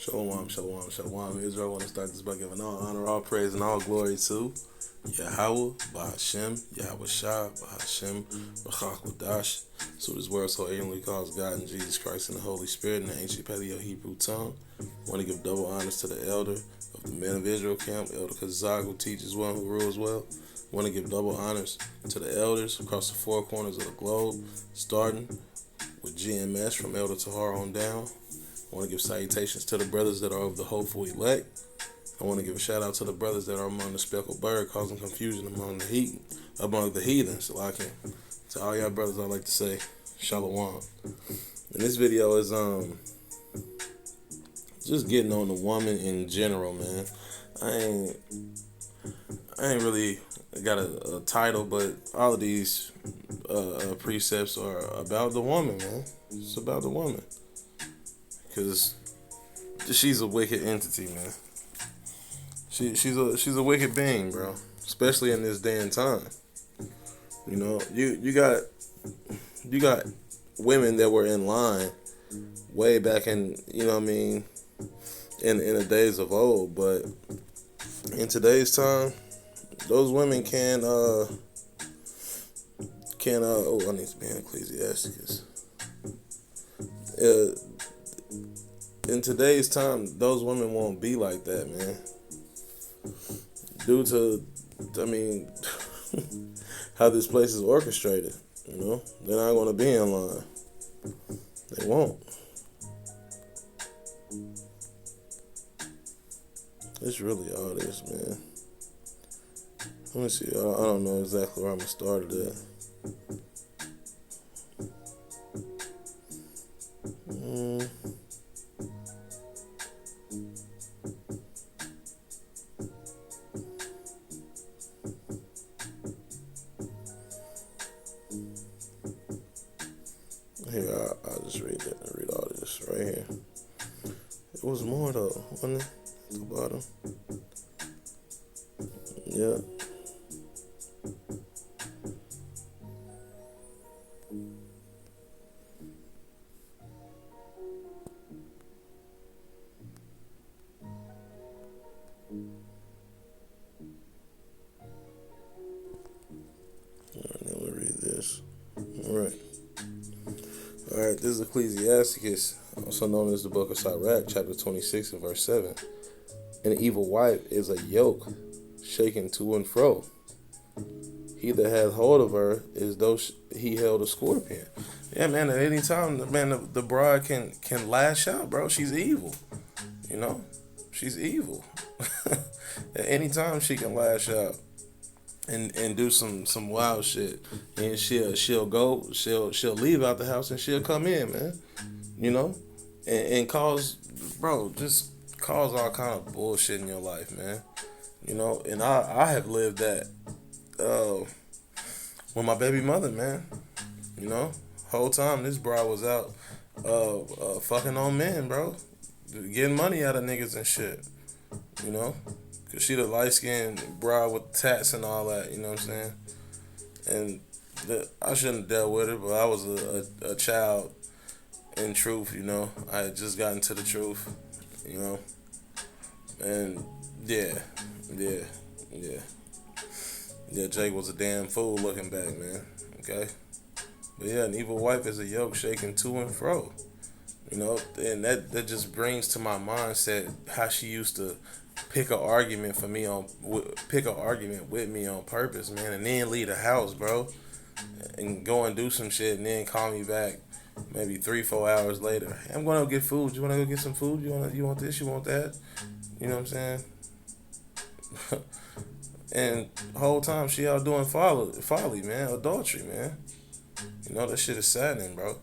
Shalom, shalom, shalom. Israel, I want to start this by giving all honor, all praise, and all glory to Yahweh, Bahashem, Yahweh Shah, Bahashem, Rachakwadash. So this world so ignorantly calls God and Jesus Christ and the Holy Spirit in the ancient Paleo-Hebrew tongue. I want to give double honors to the elder of the men of Israel camp, Elder Kazak, who teaches well, who rules well. I want to give double honors to the elders across the four corners of the globe, starting with GMS from Elder Tahar on down. I want to give salutations to the brothers that are of the hopeful elect. I want to give a shout out to the brothers that are among the speckled bird, causing confusion among the heathens. Like to all y'all brothers, I'd like to say shalom. And this video is just getting on the woman in general, man. I ain't really got a title, but all of these precepts are about the woman, man. It's about the woman. Because she's a wicked entity, man. She's a wicked being, bro. Especially in this day and time. You know, you got women that were in line way back in, you know what I mean, in the days of old, but in today's time, those women can oh, I need to be in Ecclesiasticus. In today's time, those women won't be like that, man. Due to, I mean, how this place is orchestrated, you know? They're not going to be in line. They won't. It's really all this, man. Let me see. I don't know exactly where I'm going to start it at. Here, I'll just read all this right here. It was more though, wasn't it? At the bottom. Yeah. Alright, now we'll read this. Alright, this is Ecclesiasticus, also known as the Book of Sirach, chapter 26 and verse 7. An evil wife is a yoke, shaken to and fro. He that hath hold of her is though he held a scorpion. Yeah, man, at any time, man, the bride can lash out, bro. She's evil. You know? She's evil. At any time, she can lash out and do some wild shit. And she'll leave out the house and she'll come in, man. You know? And cause all kind of bullshit in your life, man. You know? And I have lived that with my baby mother, man. You know? Whole time this bride was out fucking on men, bro. Getting money out of niggas and shit. You know? Cause she the light-skinned bride with tats and all that, you know what I'm saying? And I shouldn't have dealt with it, but I was a child in truth, you know? I had just gotten to the truth, you know? And yeah, Jake was a damn fool looking back, man, okay? But yeah, an evil wife is a yoke shaken to and fro, you know? And that just brings to my mindset how she used to pick an argument with me on purpose, man, and then leave the house, bro, and go and do some shit, and then call me back maybe 3-4 hours later. Hey, I'm gonna go get food. You wanna go get some food? You want this? You want that? You know what I'm saying? And the whole time she out doing folly, man, adultery, man. You know that shit is saddening, bro.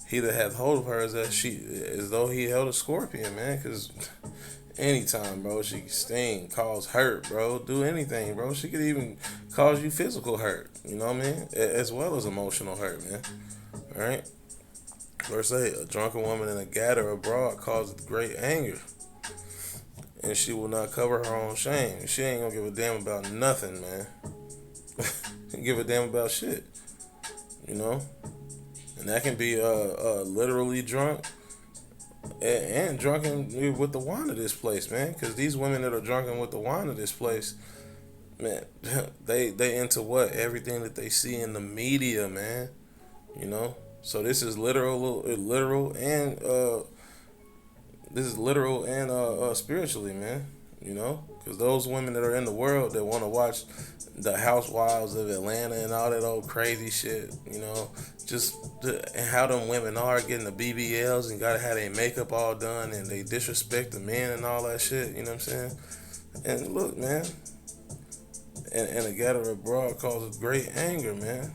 He that hath hold of her as though he held a scorpion, man, because anytime, bro, she can sting, cause hurt, bro, do anything, bro. She could even cause you physical hurt, you know what I mean? As well as emotional hurt, man. Alright? Verse 8, a drunken woman and a gatter abroad causeth great anger, and she will not cover her own shame. She ain't gonna give a damn about nothing, man. Give a damn about shit, you know? And that can be literally drunk. and drunken with the wine of this place, man. Because these women that are drunken with the wine of this place, man, they into what? Everything that they see in the media, man. You know. So this is literal and spiritually, man. You know, because those women that are in the world that want to watch the Housewives of Atlanta and all that old crazy shit, you know, and how them women are getting the BBLs and gotta have their makeup all done and they disrespect the men and all that shit. You know what I'm saying? And look, man, and a gatherer abroad causes great anger, man,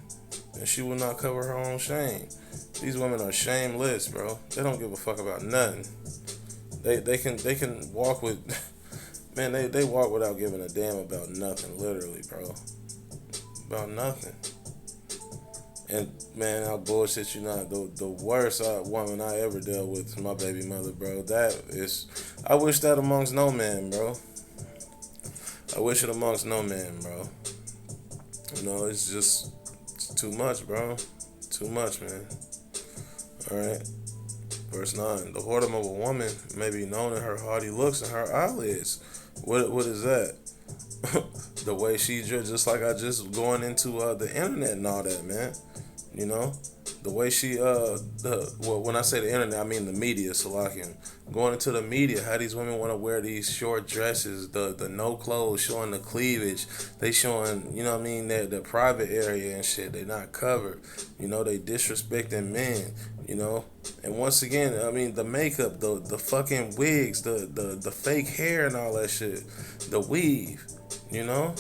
and she will not cover her own shame. These women are shameless, bro. They don't give a fuck about nothing. They can walk with man, they walk without giving a damn about nothing, literally, bro. About nothing. And man, I'll bullshit you not. The worst woman I ever dealt with is my baby mother, bro. I wish that amongst no man, bro. I wish it amongst no man, bro. You know, it's too much, bro. Too much, man. Alright. Verse 9. The whoredom of a woman may be known in her haughty looks and her eyelids. What is that? The way she just like I just going into the internet and all that, man. You know, the way she when I say the internet, I mean the media. Salakian, going into the media, how these women want to wear these short dresses, the no clothes, showing the cleavage. They showing, you know what I mean, the private area and shit. They not covered. You know, they disrespecting men. You know, and once again, I mean the makeup, the fucking wigs, the fake hair and all that shit, the weave. You know,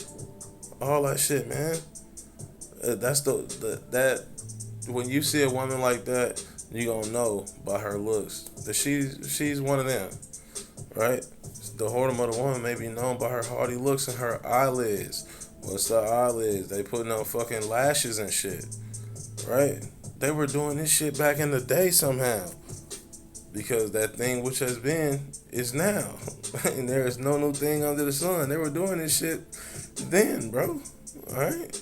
all that shit, man. That's that. When you see a woman like that, you gonna know by her looks that she's one of them, right? The whoredom of the woman may be known by her haughty looks and her eyelids. What's the eyelids? They putting on fucking lashes and shit, right? They were doing this shit back in the day somehow, because that thing which has been is now, and there is no new thing under the sun. They were doing this shit then, bro. All right.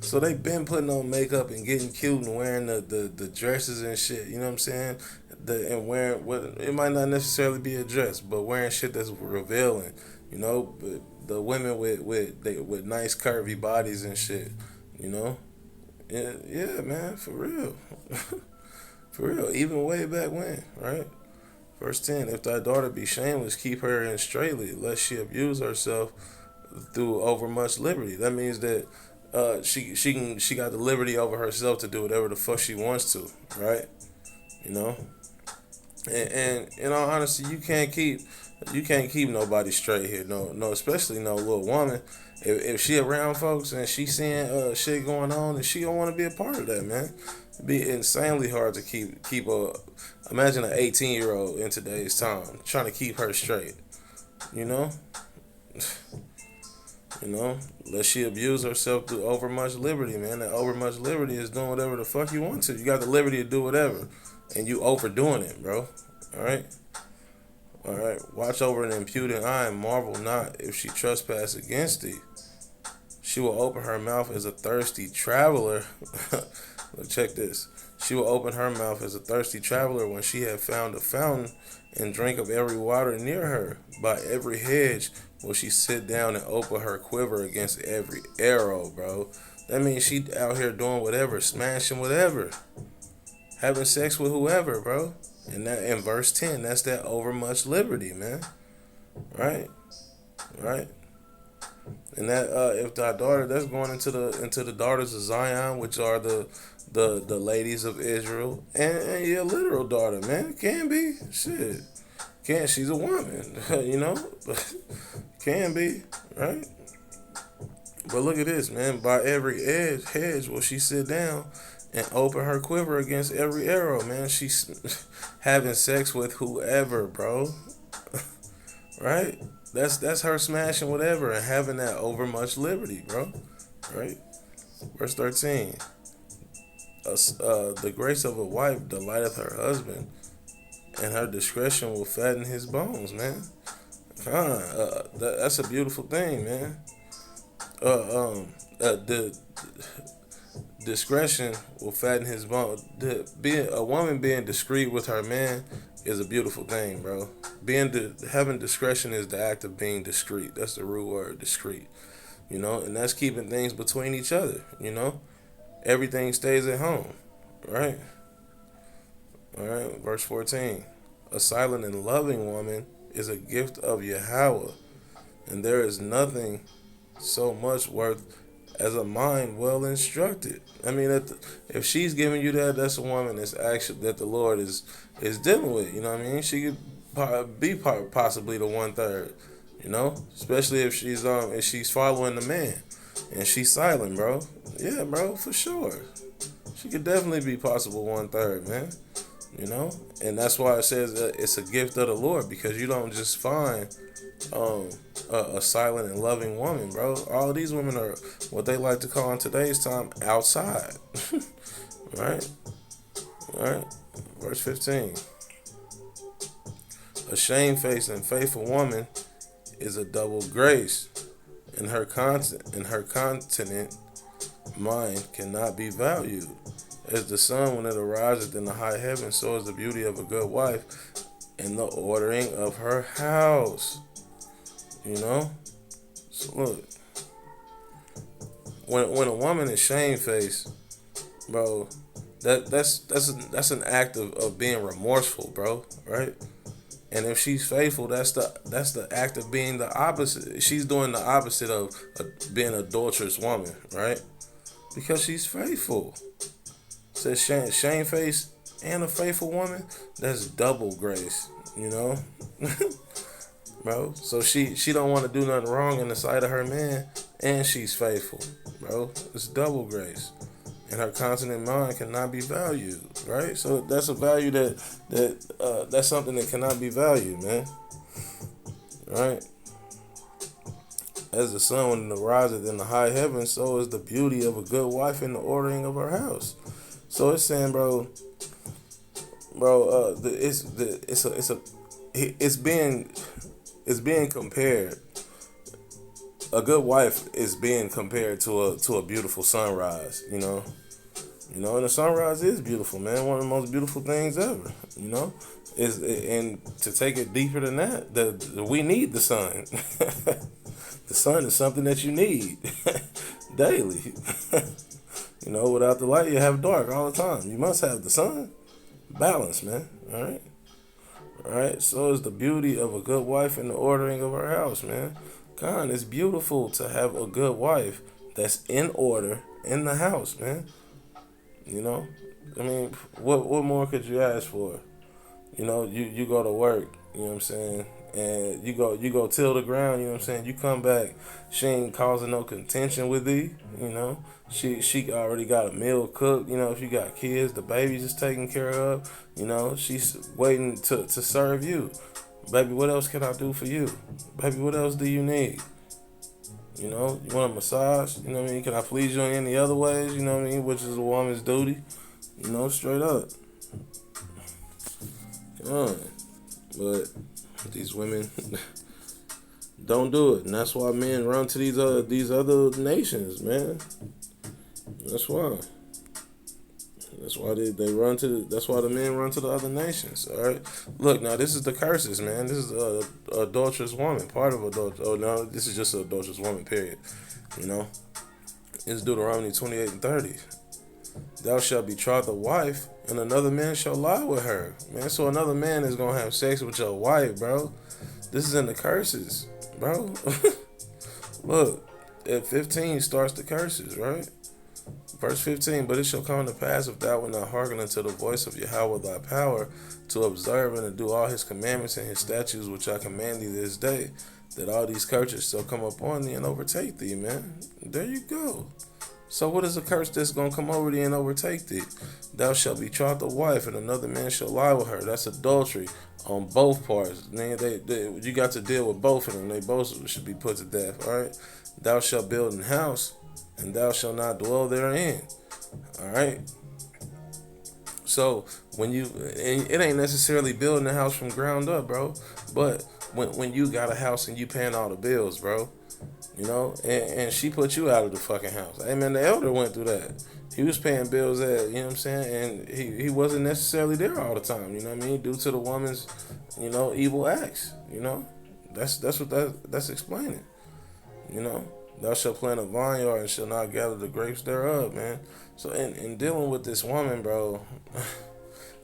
So they been putting on makeup and getting cute and wearing the dresses and shit. You know what I'm saying? And wearing what it might not necessarily be a dress, but wearing shit that's revealing. You know, but the women with nice curvy bodies and shit. You know, yeah, man, for real, for real. Even way back when, right? Verse 10: If thy daughter be shameless, keep her in straitly, lest she abuse herself through overmuch liberty. That means that she got the liberty over herself to do whatever the fuck she wants to, right? You know, and in all honesty, you can't keep nobody straight here, no, especially no little woman. If she around folks and she seeing shit going on, and she don't want to be a part of that, man. It'd be insanely hard to keep imagine an 18-year-old in today's time trying to keep her straight, you know. You know, let she abuse herself through overmuch liberty, man. That overmuch liberty is doing whatever the fuck you want to. You got the liberty to do whatever, and you overdoing it, bro. All right. Watch over an impudent eye and marvel not if she trespass against thee. She will open her mouth as a thirsty traveler. Look, check this. She will open her mouth as a thirsty traveler when she had found a fountain and drink of every water near her. By every hedge will she sit down and open her quiver against every arrow, bro. That means she out here doing whatever, smashing whatever, having sex with whoever, bro. And that in verse 10, that's that overmuch liberty, man. Right? And that if thy daughter, that's going into the daughters of Zion, which are the ladies of Israel, and your literal daughter, man. Can be. Shit. She's a woman, you know? But can be, right? But look at this, man. By every hedge will she sit down and open her quiver against every arrow, man. She's having sex with whoever, bro. Right? That's her smashing whatever and having that overmuch liberty, bro. Right? Verse 13. The grace of a wife delighteth her husband, and her discretion will fatten his bones, man. That's a beautiful thing, man. Discretion will fatten his bone. Being a woman being discreet with her man is a beautiful thing, bro. Having discretion is the act of being discreet. That's the root word, discreet. And that's keeping things between each other. Everything stays at home, right? All right, verse 14. A silent and loving woman is a gift of Yahweh, and there is nothing so much worth as a mind well instructed. I mean, if she's giving you that, that's a woman that's actually that the Lord is dealing with. You know what I mean? She could be possibly the 1/3. Especially if she's following the man, and she's silent, bro. Yeah, bro, for sure. She could definitely be possible 1/3, man. And that's why it says that it's a gift of the Lord, because you don't just find a silent and loving woman, bro. All of these women are what they like to call in today's time outside. Right? Verse 15. A shamefaced and faithful woman is a double grace, and her continent mind cannot be valued. As the sun when it ariseth in the high heaven, so is the beauty of a good wife in the ordering of her house. So look, when a woman is shamefaced, bro, that's an act of being remorseful, bro, right? And if she's faithful, that's the act of being the opposite. She's doing the opposite of being an adulterous woman, right? Because she's faithful. It says shamefaced and a faithful woman, that's double grace, bro. So she don't want to do nothing wrong in the sight of her man, and she's faithful, bro. It's double grace, and her continent mind cannot be valued, right? So that's a value that's something that cannot be valued, man. Right? As the sun when it riseth in the high heaven, so is the beauty of a good wife in the ordering of her house. So it's saying, it's being compared. A good wife is being compared to a beautiful sunrise. And the sunrise is beautiful, man. One of the most beautiful things ever. And to take it deeper than that, we need the sun. The sun is something that you need daily. Without the light, you have dark all the time. You must have the sun. Balance, man. All right. So is the beauty of a good wife in the ordering of her house, man. God, it's beautiful to have a good wife that's in order in the house, man. I mean, what more could you ask for? You go to work, you know what I'm saying? And you go till the ground, you know what I'm saying? You come back, she ain't causing no contention with thee, She already got a meal cooked, if you got kids, the baby's just taken care of, she's waiting to serve you. Baby, what else can I do for you? Baby, what else do you need? You want a massage? You know what I mean? Can I please you in any other ways? You know what I mean? Which is a woman's duty. Straight up. Come on. But these women don't do it. And that's why men run to these other nations, man. That's why. That's why that's why the men run to the other nations. All right. Look, now this is the curses, man. This is a adulterous woman. Part of adulterous. Oh no, this is just an adulterous woman. Period. It's Deuteronomy 28:30. Thou shalt betroth a wife, and another man shall lie with her. Man, so another man is gonna have sex with your wife, bro. This is in the curses, bro. Look, at 15 starts the curses, right? Verse 15, but it shall come to pass, if thou wilt not hearken unto the voice of Yahweh thy power, to observe and to do all his commandments and his statutes which I command thee this day, that all these curses shall come upon thee and overtake thee, man. There you go. So what is a curse that's going to come over thee and overtake thee? Thou shalt betroth a wife, and another man shall lie with her. That's adultery on both parts. Man, you got to deal with both of them. They both should be put to death, all right? Thou shalt build an house, and thou shalt not dwell therein. All right. So it ain't necessarily building a house from ground up, bro. But when you got a house and you paying all the bills, bro, and she put you out of the fucking house. Hey man, the elder went through that. He was paying bills you know what I'm saying, and he wasn't necessarily there all the time, you know what I mean, due to the woman's, evil acts, That's what that's explaining, Thou shalt plant a vineyard and shall not gather the grapes thereof, man. So in dealing with this woman, bro,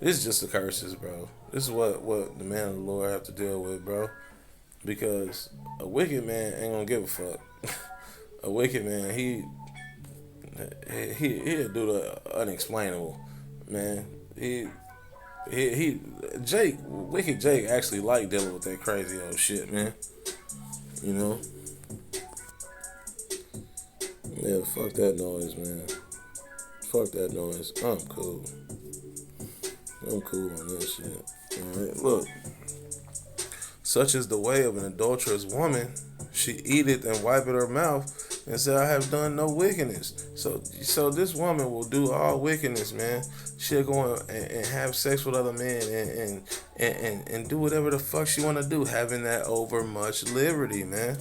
this is just the curses, bro. This is what the man of the Lord have to deal with, bro. Because a wicked man ain't gonna give a fuck. A wicked man, he'll do the unexplainable, man. Wicked Jake actually like dealing with that crazy old shit, man. You know? Yeah, fuck that noise, man. Fuck that noise. I'm cool. I'm cool on that shit. Alright, look. Such is the way of an adulterous woman. She eateth and wipeth her mouth and said, I have done no wickedness. So this woman will do all wickedness, man. She'll go and have sex with other men and do whatever the fuck she want to do, having that overmuch liberty, man.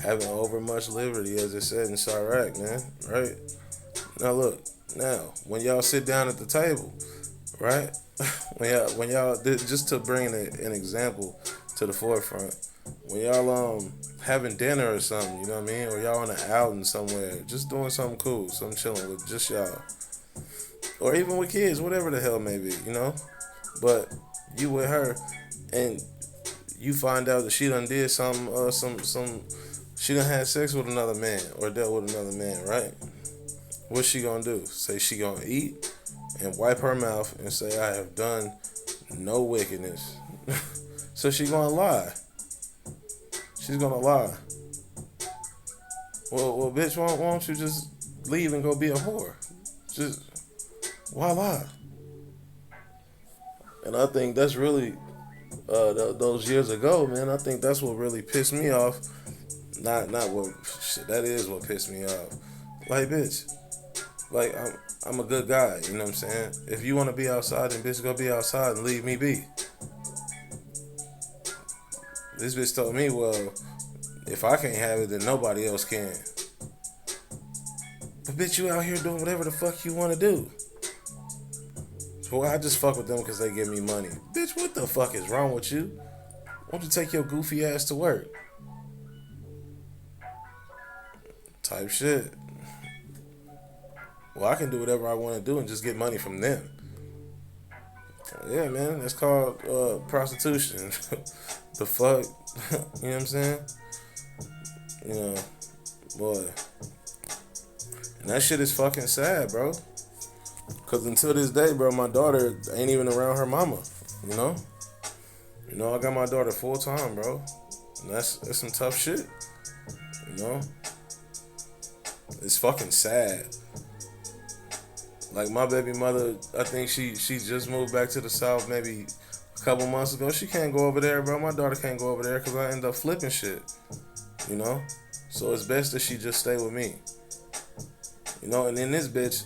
Having overmuch liberty, as it said in Sirach, man. Right? Now look, when y'all sit down at the table, right? when y'all just to bring an example to the forefront, when y'all having dinner or something, you know what I mean, or y'all on an outing somewhere, just doing something cool, something chilling with just y'all, or even with kids, whatever the hell may be, but you with her, and you find out that she done did she done had sex with another man or dealt with another man, right? What's she gonna do? Say she gonna eat and wipe her mouth and say, I have done no wickedness. So she gonna lie. She's gonna lie. Well, bitch, why don't you just leave and go be a whore? Just, why lie? And I think that's really, those years ago, man, I think that's what really pissed me off. Not what, shit, that is what pissed me off. Like, bitch, like, I'm a good guy, you know what I'm saying? If you want to be outside, then bitch, go be outside and leave me be. This bitch told me, well, if I can't have it, then nobody else can. But bitch, you out here doing whatever the fuck you want to do. So I just fuck with them because they give me money. Bitch, what the fuck is wrong with you? Why don't you take your goofy ass to work? Type shit. Well, I can do whatever I want to do and just get money from them. Yeah, man, that's called prostitution. The fuck? You know what I'm saying? Boy. And that shit is fucking sad, bro. Because until this day, bro, my daughter ain't even around her mama, I got my daughter full time, bro. And that's some tough shit, It's fucking sad. Like, my baby mother, I think she just moved back to the South maybe a couple months ago. She can't go over there, bro. My daughter can't go over there because I end up flipping shit, So it's best that she just stay with me. And then this bitch,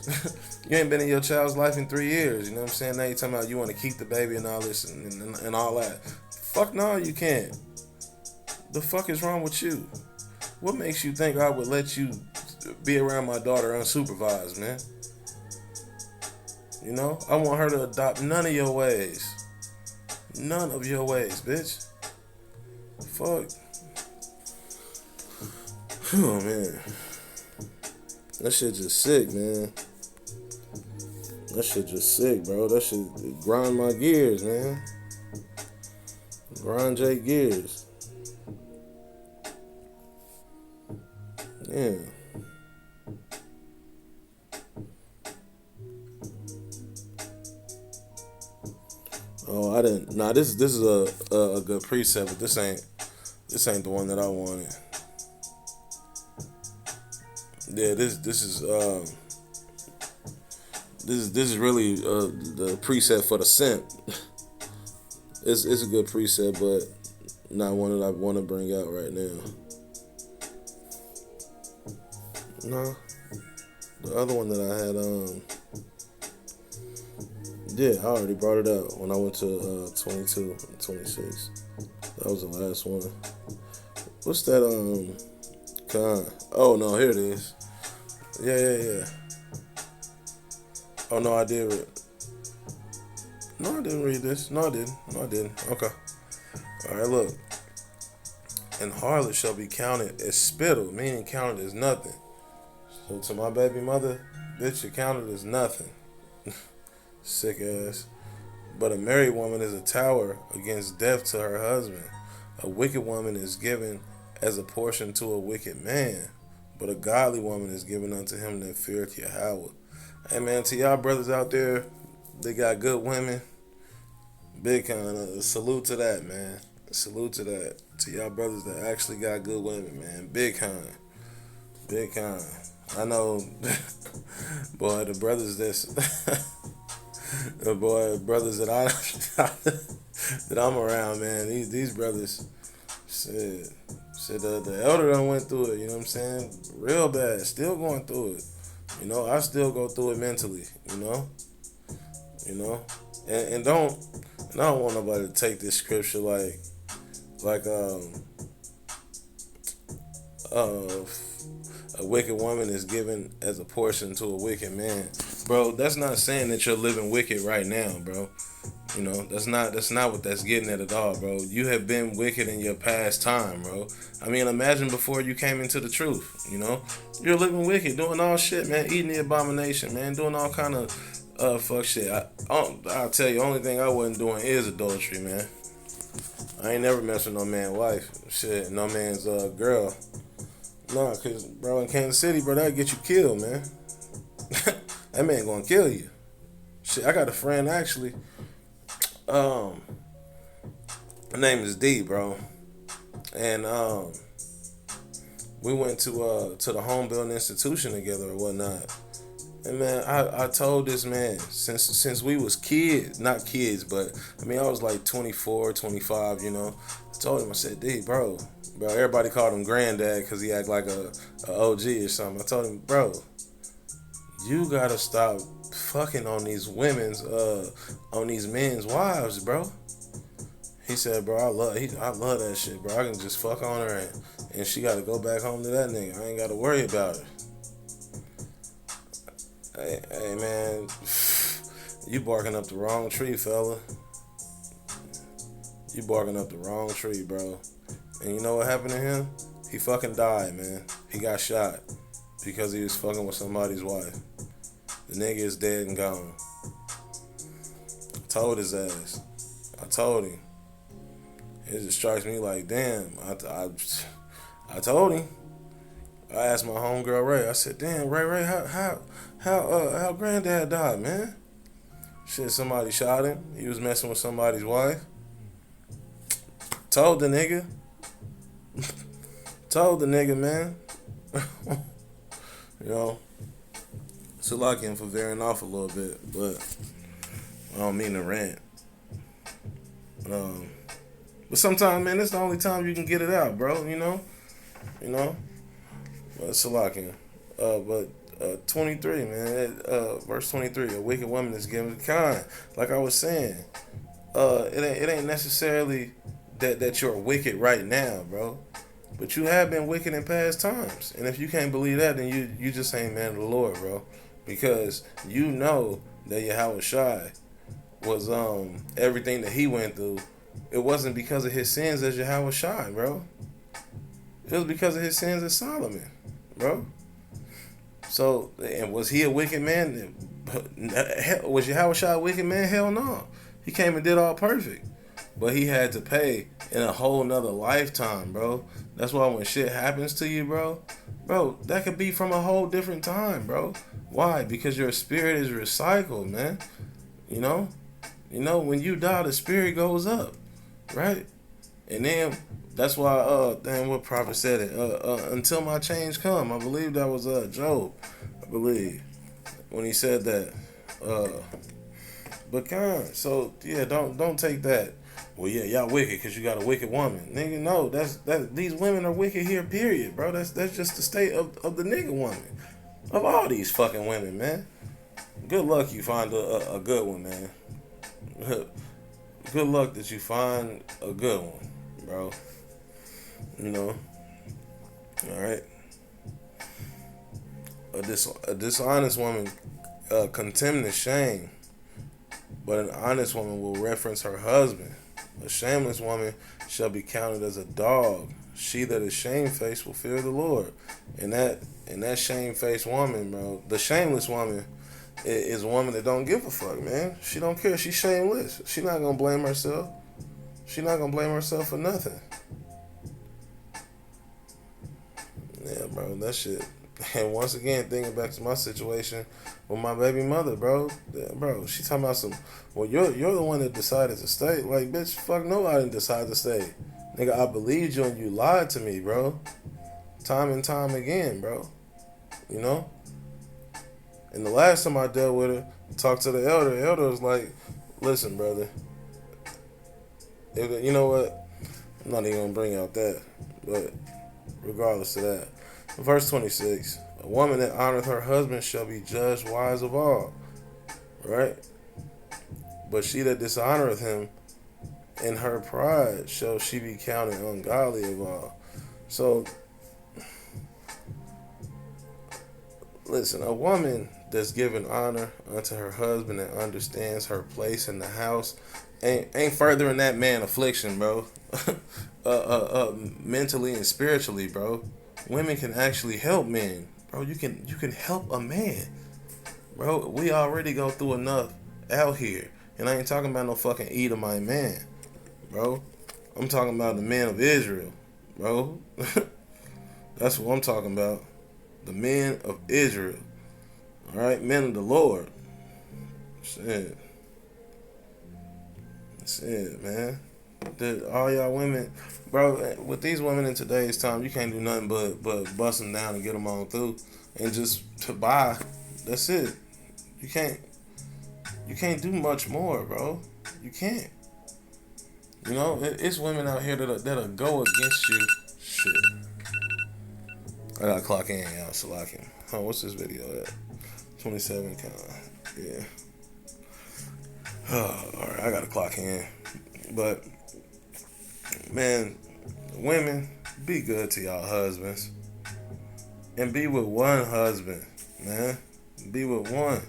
you ain't been in your child's life in 3 years, you know what I'm saying? Now you talking about you want to keep the baby and all this and all that. Fuck no, you can't. The fuck is wrong with you? What makes you think I would let you be around my daughter unsupervised, man? I want her to adopt none of your ways. None of your ways, bitch. Fuck. Oh, man. That shit just sick, man. That shit just sick, bro. That shit grind my gears, man. Grind J gears. Yeah. Oh, I didn't. Nah, this is a good precept, but this ain't the one that I wanted. Yeah, this is really the precept for the simp. It's a good precept, but not one that I want to bring out right now. No, the other one that I had, yeah, I already brought it out when I went to 22 and 26. That was the last one. What's that? Con. Oh no, here it is. Yeah, yeah, yeah. Oh no, I did read. No, I didn't read this. No, I didn't. No, I didn't. Okay. All right, look. And harlot shall be counted as spittle, meaning counted as nothing. So to my baby mother, bitch, you counted as nothing. Sick ass. But a married woman is a tower against death to her husband. A wicked woman is given as a portion to a wicked man, but a godly woman is given unto him that feareth Yahweh. Hey man, to y'all brothers out there, they got good women. Big kind of salute to that, man. Salute to that. To y'all brothers that actually got good women, man. Big kind. Big kind. I know, boy, the brothers that's, the brothers that that I'm around, man. These brothers, shit, the elder done went through it. You know what I'm saying? Real bad. Still going through it. You know, I still go through it mentally. You know, and I don't want nobody to take this scripture like uh a wicked woman is given as a portion to a wicked man. Bro, that's not saying that you're living wicked right now, bro. You know, that's not what that's getting at all, bro. You have been wicked in your past time, bro. I mean, imagine before you came into the truth, you know? You're living wicked, doing all shit, man, eating the abomination, man, doing all kind of fuck shit. I'll tell you, only thing I wasn't doing is adultery, man. I ain't never messed with no man's wife. Shit, no man's girl. Nah, cause bro, in Kansas City, bro, that'll get you killed, man. That man gonna kill you. Shit, I got a friend actually. Her name is D, bro, and we went to the home building institution together or whatnot. And man, I told this man since we was kids, not kids, but I mean I was like 24, 25, you know. I told him, I said, D, bro, everybody called him granddad because he act like a OG or something. I told him, bro, you gotta stop fucking on these on these men's wives, bro. He said, bro, I love that shit, bro. I can just fuck on her and she gotta go back home to that nigga. I ain't gotta worry about her. Hey man, you barking up the wrong tree, fella. You barking up the wrong tree, bro. And you know what happened to him? He fucking died, man. He got shot because he was fucking with somebody's wife. The nigga is dead and gone. I told his ass. I told him. It just strikes me like, damn. I told him. I asked my homegirl Ray. I said, damn, Ray, how granddad died, man? Shit, somebody shot him. He was messing with somebody's wife. Told the nigga. Told the nigga, man. You know. So like him for veering off a little bit, but I don't mean to rant. But sometimes, man, it's the only time you can get it out, bro. You know. But Salakia. 23, man. Verse 23. A wicked woman is given kind. Like I was saying, it ain't necessarily that you're wicked right now, bro. But you have been wicked in past times. And if you can't believe that, then you just ain't man of the Lord, bro. Because you know that Yahweh Shai was everything that he went through. It wasn't because of his sins as Yahweh Shai, bro. It was because of his sins as Solomon, bro. So, and was he a wicked man? Was Yahweh Shai a wicked man? Hell no. He came and did all perfect. But he had to pay in a whole nother lifetime, bro. That's why when shit happens to you, bro, that could be from a whole different time, bro. Why? Because your spirit is recycled, man. You know, when you die, the spirit goes up, right? And then that's why, damn, what prophet said it? Until my change come. I believe that was Job. I believe when he said that. But God, so yeah, don't take that. Well, yeah, y'all wicked because you got a wicked woman, nigga. No, that these women are wicked here. Period, bro. That's just the state of the nigga woman, of all these fucking women, man. Good luck you find a good one, man. Good luck that you find a good one, bro. You know. All right. A dishonest woman contemn the shame, but an honest woman will reference her husband. A shameless woman shall be counted as a dog. She that is shamefaced will fear the Lord. And that shamefaced woman, bro, the shameless woman is a woman that don't give a fuck, man. She don't care. She's shameless. She not gonna blame herself. She not gonna blame herself for nothing. Yeah, bro, that shit. And once again, thinking back to my situation with my baby mother, bro. Yeah, bro, she talking about some. Well, you're the one that decided to stay. Like, bitch, fuck no, I didn't decide to stay. Nigga, I believed you and you lied to me, bro. Time and time again, bro. You know. And the last time I dealt with her, talked to the elder. The elder was like, "Listen, brother. You know what? I'm not even gonna bring out that, but regardless of that." Verse 26, a woman that honoreth her husband shall be judged wise of all. Right? But she that dishonoreth him in her pride shall she be counted ungodly of all. So, listen, a woman that's giving honor unto her husband and understands her place in the house ain't furthering that man affliction, bro. Mentally and spiritually, bro. Women can actually help men, bro. You can help a man, bro. We already go through enough out here, and I ain't talking about no fucking Edomite man, bro. I'm talking about the men of Israel, bro. That's what I'm talking about. The men of Israel, all right, men of the Lord. Shit, man. All y'all women, bro, with these women in today's time, you can't do nothing but bust them down and get them on through, and just to buy. That's it. You can't do much more, bro. You can't. You know, it's women out here that'll go against you. Shit. I gotta clock in, y'all. Salakia. Oh, what's this video at? 27 kind. Yeah. Oh, all right, I gotta clock in, but. Man, women, be good to y'all husbands. And be with one husband, man. Be with one.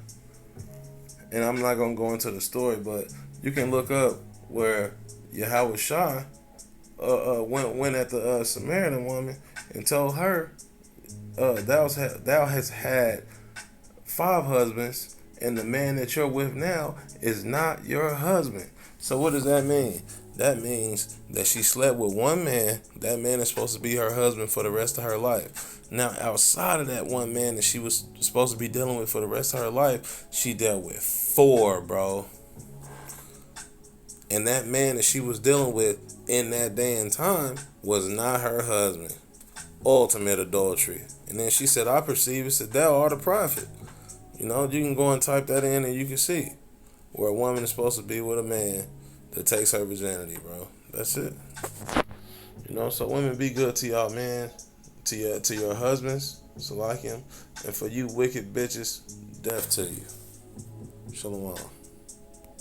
And I'm not going to go into the story, but you can look up where Yahweh Shah went at the Samaritan woman and told her, thou hast had 5 husbands, and the man that you're with now is not your husband. So what does that mean? That means that she slept with one man. That man is supposed to be her husband for the rest of her life. Now, outside of that one man that she was supposed to be dealing with for the rest of her life, she dealt with 4, bro. And that man that she was dealing with in that day and time was not her husband. Ultimate adultery. And then she said, I perceive it, said, thou art a prophet. You know, you can go and type that in and you can see where a woman is supposed to be with a man that takes her virginity, bro. That's it. You know, so women, be good to y'all, man. To your husbands, so like him. And for you wicked bitches, death to you. Shalom.